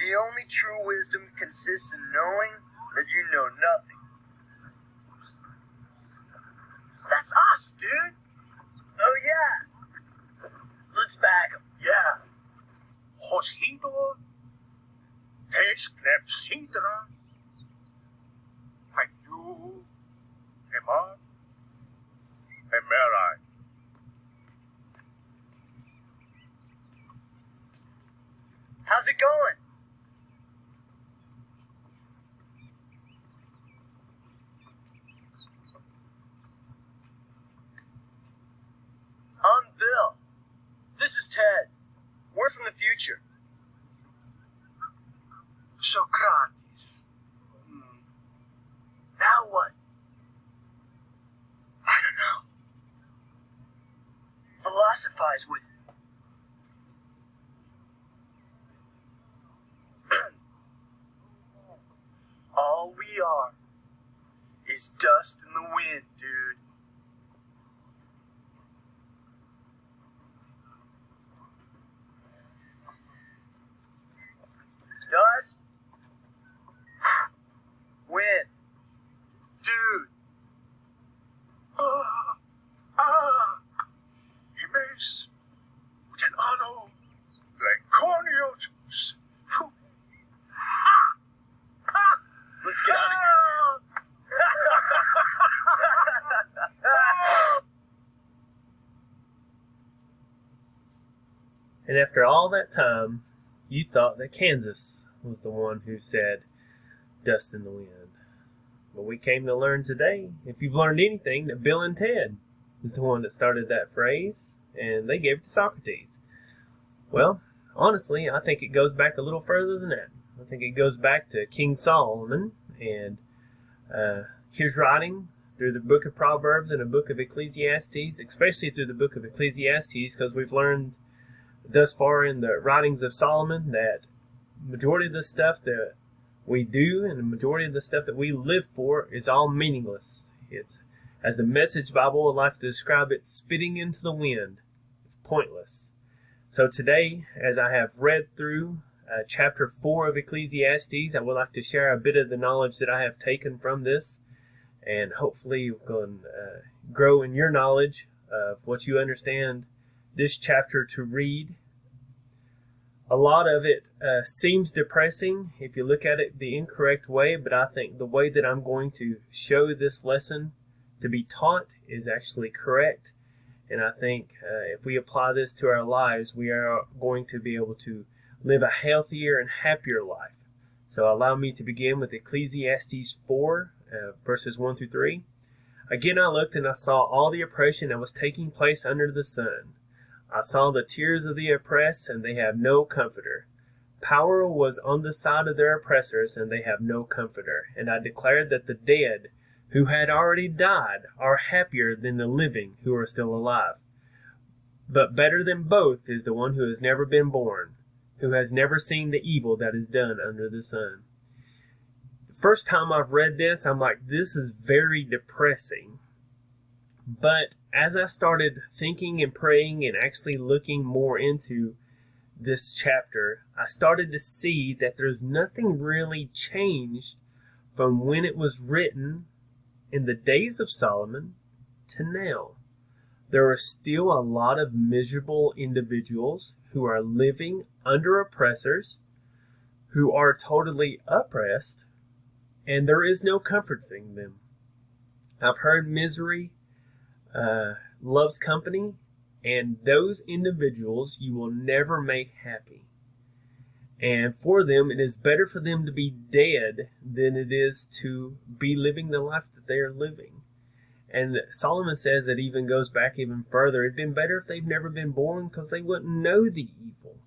The only true wisdom consists in knowing that you know nothing. That's us, dude. Oh yeah. Let's back him. Yeah. Hosido, tes clepsidra, Hayu, Emma, Emerai. How's it going? I'm Bill. This is Ted. We're from the future. Socrates. Now what? I don't know. Philosophize with it. All we are is dust in the wind, dude. Dust? Wind. Dude. Himes. Uten ano. Draconiotus. Let's get out of here, And after all that time, you thought that Kansas was the one who said dust in the wind. But we came to learn today, if you've learned anything, that Bill and Ted is the one that started that phrase, and they gave it to Socrates. Well, honestly, I think it goes back a little further than that. I think it goes back to King Solomon and his writing through the book of Proverbs and the book of Ecclesiastes, especially through the book of Ecclesiastes, because we've learned thus far in the writings of Solomon that the majority of the stuff that we do and the majority of the stuff that we live for is all meaningless. It's, as the Message Bible likes to describe it, spitting into the wind. It's pointless. So today, as I have read through chapter 4 of Ecclesiastes, I would like to share a bit of the knowledge that I have taken from this, and hopefully you can grow in your knowledge of what you understand this chapter to read. A lot of it seems depressing if you look at it the incorrect way, but I think the way that I'm going to show this lesson to be taught is actually correct. And I think if we apply this to our lives, we are going to be able to live a healthier and happier life. So allow me to begin with Ecclesiastes 4, verses 1 through 3. Again I looked and I saw all the oppression that was taking place under the sun. I saw the tears of the oppressed, and they have no comforter. Power was on the side of their oppressors, and they have no comforter. And I declared that the dead who had already died are happier than the living who are still alive. But better than both is the one who has never been born, who has never seen the evil that is done under the sun. The first time I've read this, I'm like, this is very depressing. But as I started thinking and praying and actually looking more into this chapter, I started to see that there's nothing really changed from when it was written in the days of Solomon to now. There are still a lot of miserable individuals who are living under oppressors, who are totally oppressed, and there is no comforting them. I've heard misery loves company, and those individuals you will never make happy. And for them, it is better for them to be dead than it is to be living the life that they are living. And Solomon says it even goes back even further. It'd been better if they've never been born, because they wouldn't know the evil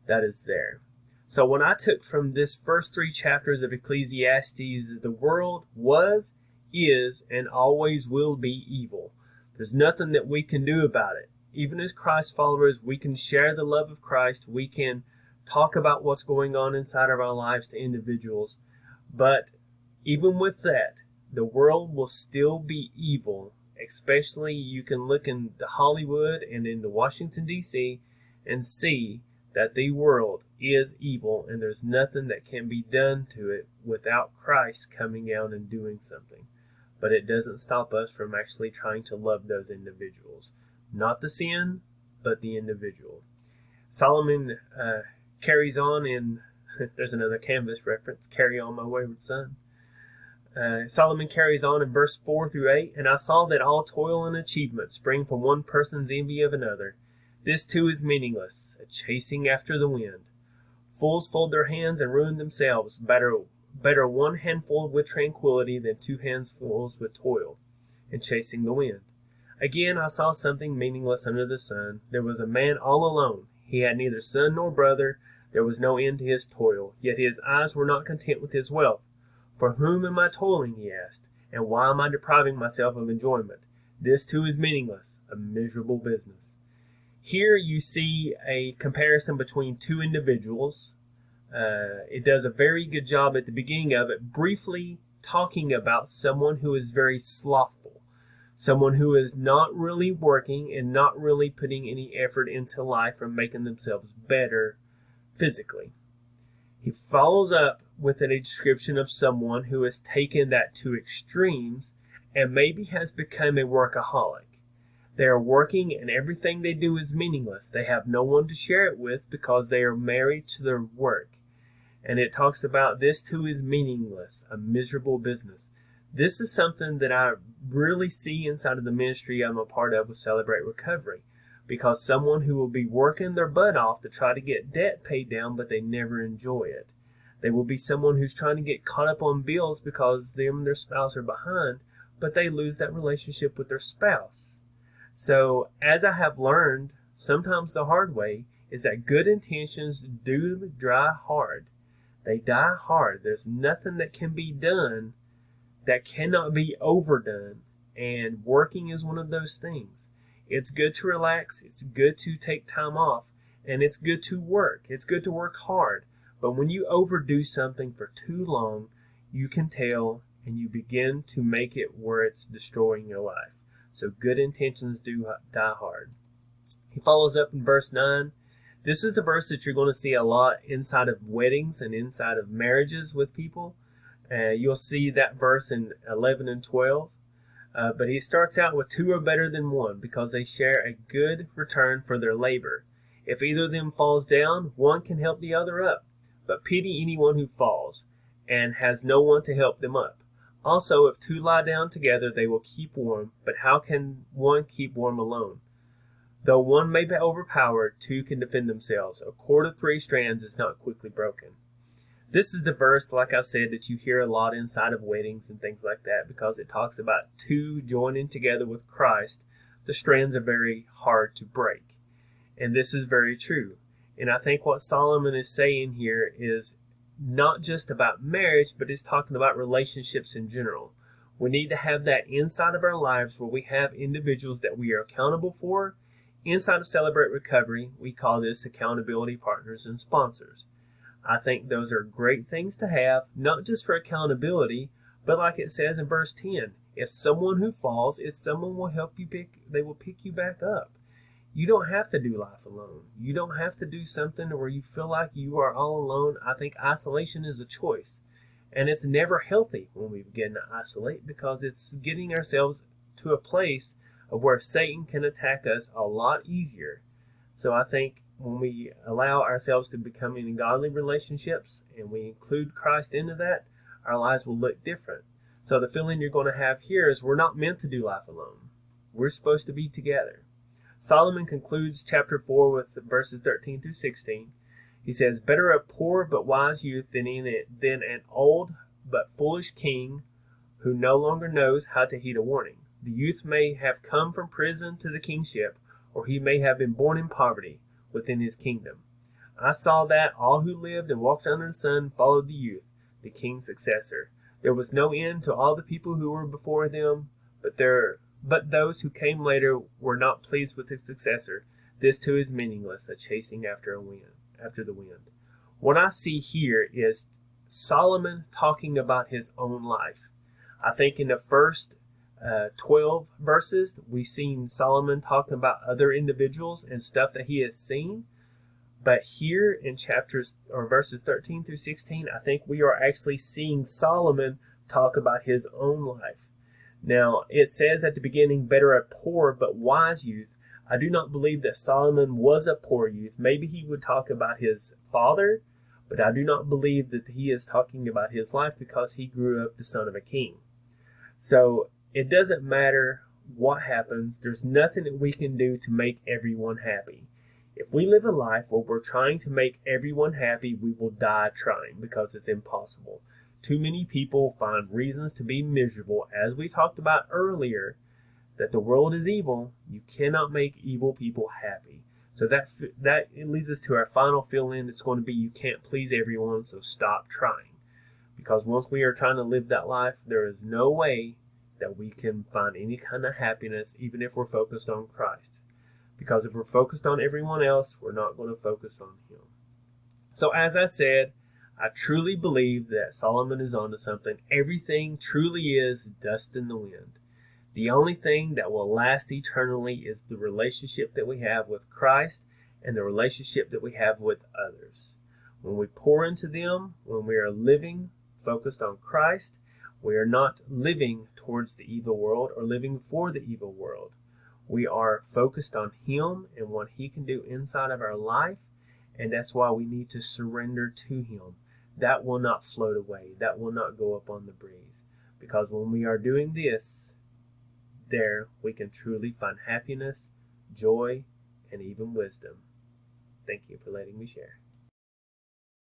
that is there. So what I took from this first 3 chapters of Ecclesiastes is the world was, is, and always will be evil. There's nothing that we can do about it. Even as Christ followers, we can share the love of Christ. We can talk about what's going on inside of our lives to individuals. But even with that, the world will still be evil. Especially you can look into Hollywood and into Washington, D.C. and see that the world is evil and there's nothing that can be done to it without Christ coming out and doing something. But it doesn't stop us from actually trying to love those individuals. Not the sin, but the individual. Solomon carries on in, there's another Canvas reference, carry on my wayward son. Solomon carries on in verse 4 through 8, and I saw that all toil and achievement spring from one person's envy of another. This too is meaningless, a chasing after the wind. Fools fold their hands and ruin themselves. Better one handful with tranquility than two handfuls with toil and chasing the wind. Again I saw something meaningless under the sun. There was a man all alone. He had neither son nor brother. There was no end to his toil, yet his eyes were not content with his wealth. For whom am I toiling, he asked, and why am I depriving myself of enjoyment? This too is meaningless, a miserable business. Here you see a comparison between two individuals. It does a very good job at the beginning of it, briefly talking about someone who is very slothful, someone who is not really working and not really putting any effort into life or making themselves better physically. He follows up with a description of someone who has taken that to extremes and maybe has become a workaholic. They are working and everything they do is meaningless. They have no one to share it with because they are married to their work. And it talks about this too is meaningless, a miserable business. This is something that I really see inside of the ministry I'm a part of with Celebrate Recovery. Because someone who will be working their butt off to try to get debt paid down, but they never enjoy it. They will be someone who's trying to get caught up on bills because them and their spouse are behind, but they lose that relationship with their spouse. So, as I have learned, sometimes the hard way, is that good intentions do die hard. They die hard. There's nothing that can be done that cannot be overdone, and working is one of those things. It's good to relax, it's good to take time off, and it's good to work. It's good to work hard. But when you overdo something for too long, you can tell and you begin to make it where it's destroying your life. So good intentions do die hard. He follows up in verse 9. This is the verse that you're going to see a lot inside of weddings and inside of marriages with people. You'll see that verse in 11 and 12. But he starts out with two are better than one because they share a good return for their labor. If either of them falls down, one can help the other up. But pity anyone who falls and has no one to help them up. Also, if two lie down together, they will keep warm. But how can one keep warm alone? Though one may be overpowered, two can defend themselves. A cord of 3 strands is not quickly broken. This is the verse, like I said, that you hear a lot inside of weddings and things like that because it talks about two joining together with Christ. The strands are very hard to break. And this is very true. And I think what Solomon is saying here is not just about marriage, but he's talking about relationships in general. We need to have that inside of our lives where we have individuals that we are accountable for. Inside of Celebrate Recovery, we call this accountability partners and sponsors. I think those are great things to have, not just for accountability, but like it says in verse 10, if someone who falls, if someone will help you they will pick you back up. You don't have to do life alone. You don't have to do something where you feel like you are all alone. I think isolation is a choice. And it's never healthy when we begin to isolate because it's getting ourselves to a place of where Satan can attack us a lot easier. So I think when we allow ourselves to become in godly relationships and we include Christ into that, our lives will look different. So the feeling you're going to have here is we're not meant to do life alone. We're supposed to be together. Solomon concludes chapter 4 with verses 13 through 16. He says, better a poor but wise youth than an old but foolish king who no longer knows how to heed a warning. The youth may have come from prison to the kingship, or he may have been born in poverty within his kingdom. I saw that all who lived and walked under the sun followed the youth, the king's successor. There was no end to all the people who were before them, but those who came later were not pleased with his successor. This too is meaningless, a chasing after the wind. What I see here is Solomon talking about his own life. I think in the first 12 verses, we've seen Solomon talking about other individuals and stuff that he has seen. But here in chapters or verses 13 through 16, I think we are actually seeing Solomon talk about his own life. Now, it says at the beginning, better a poor but wise youth. I do not believe that Solomon was a poor youth. Maybe he would talk about his father, but I do not believe that he is talking about his life because he grew up the son of a king. So it doesn't matter what happens. There's nothing that we can do to make everyone happy. If we live a life where we're trying to make everyone happy, we will die trying because it's impossible. Too many people find reasons to be miserable. As we talked about earlier, that the world is evil. You cannot make evil people happy. So that it leads us to our final fill-in. It's going to be you can't please everyone, so stop trying. Because once we are trying to live that life, there is no way that we can find any kind of happiness, even if we're focused on Christ. Because if we're focused on everyone else, we're not going to focus on Him. So as I said, I truly believe that Solomon is onto something. Everything truly is dust in the wind. The only thing that will last eternally is the relationship that we have with Christ and the relationship that we have with others. When we pour into them, when we are living focused on Christ, we are not living towards the evil world or living for the evil world. We are focused on Him and what He can do inside of our life, and that's why we need to surrender to Him. That will not float away. That will not go up on the breeze. Because when we are doing this, there we can truly find happiness, joy, and even wisdom. Thank you for letting me share.